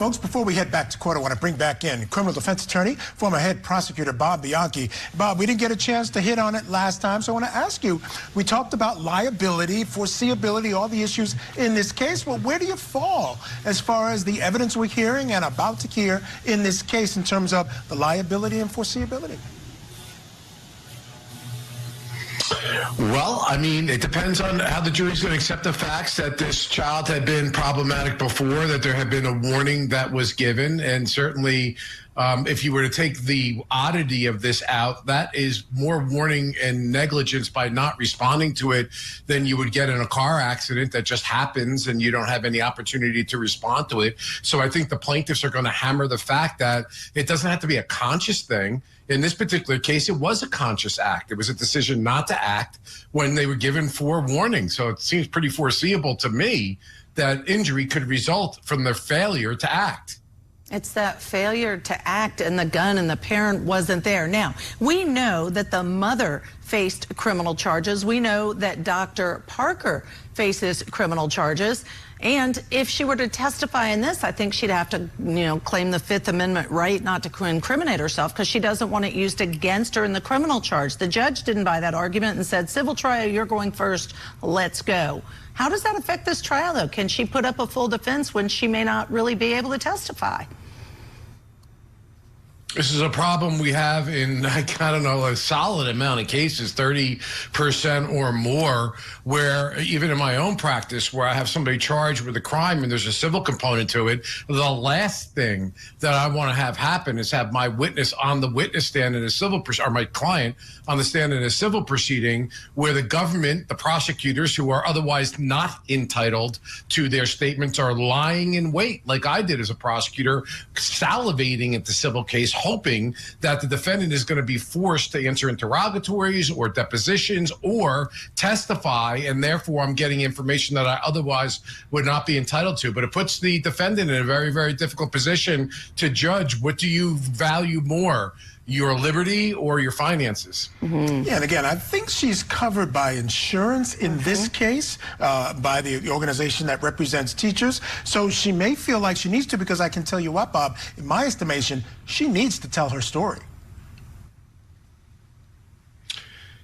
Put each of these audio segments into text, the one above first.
Folks, before we head back to court, I want to bring back in criminal defense attorney, former head prosecutor Bob Bianchi. Bob, we didn't get a chance to hit on it last time, so I want to ask you, we talked about liability, foreseeability, all the issues in this case. Well, where do you fall as far as the evidence we're hearing and about to hear in this case in terms of the liability and foreseeability? Well, I mean, it depends on how the jury's going to accept the facts that this child had been problematic before, that there had been a warning that was given. And certainly, if you were to take the oddity of this out, that is more warning and negligence by not responding to it than you would get in a car accident that just happens and you don't have any opportunity to respond to it. So I think the plaintiffs are going to hammer the fact that it doesn't have to be a conscious thing. In this particular case, it was a conscious act. It was a decision not to act when they were given forewarning. So it seems pretty foreseeable to me that injury could result from their failure to act. It's that failure to act, and the gun and the parent wasn't there. Now, we know that the mother faced criminal charges. We know that Dr. Parker faces criminal charges. And if she were to testify in this, I think she'd have to, claim the Fifth Amendment right not to incriminate herself because she doesn't want it used against her in the criminal charge. The judge didn't buy that argument and said, civil trial, you're going first, let's go. How does that affect this trial, though? Can she put up a full defense when she may not really be able to testify? This is a problem we have in, I don't know, a solid amount of cases, 30% or more, where even in my own practice, where I have somebody charged with a crime and there's a civil component to it, the last thing that I want to have happen is have my witness on the witness stand in a civil, or my client on the stand in a civil proceeding where the government, the prosecutors who are otherwise not entitled to their statements are lying in wait, like I did as a prosecutor, salivating at the civil case, hoping that the defendant is going to be forced to answer interrogatories or depositions or testify, and therefore I'm getting information that I otherwise would not be entitled to. But it puts the defendant in a very, very difficult position to judge, what do you value more, your liberty or your finances? Mm-hmm. Yeah, and again, I think she's covered by insurance in this case, by the organization that represents teachers. So she may feel like she needs to, because I can tell you what, Bob, in my estimation, she needs to tell her story.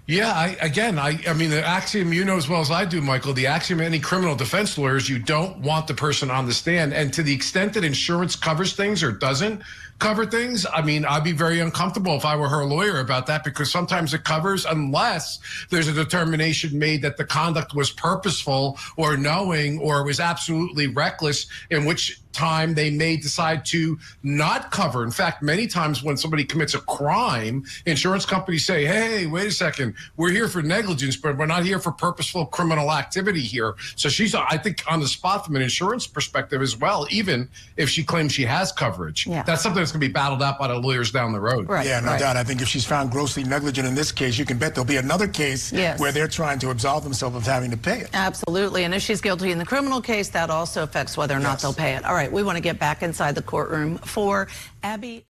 Yeah, I mean, the axiom, you know as well as I do, Michael, the axiom of any criminal defense lawyer is you don't want the person on the stand. And to the extent that insurance covers things or doesn't cover things, I mean, I'd be very uncomfortable if I were her lawyer about that, because sometimes it covers unless there's a determination made that the conduct was purposeful or knowing or was absolutely reckless, in which time they may decide to not cover. In fact, many times when somebody commits a crime, insurance companies say, hey, wait a second, we're here for negligence, but we're not here for purposeful criminal activity here. So she's, I think, on the spot from an insurance perspective as well, even if she claims she has coverage. Yeah. That's something that's going to be battled out by the lawyers down the road. Right, yeah, no doubt. I think if she's found grossly negligent in this case, you can bet there'll be another case where they're trying to absolve themselves of having to pay it. Absolutely. And if she's guilty in the criminal case, that also affects whether or not they'll pay it. All right, we want to get back inside the courtroom for Abby.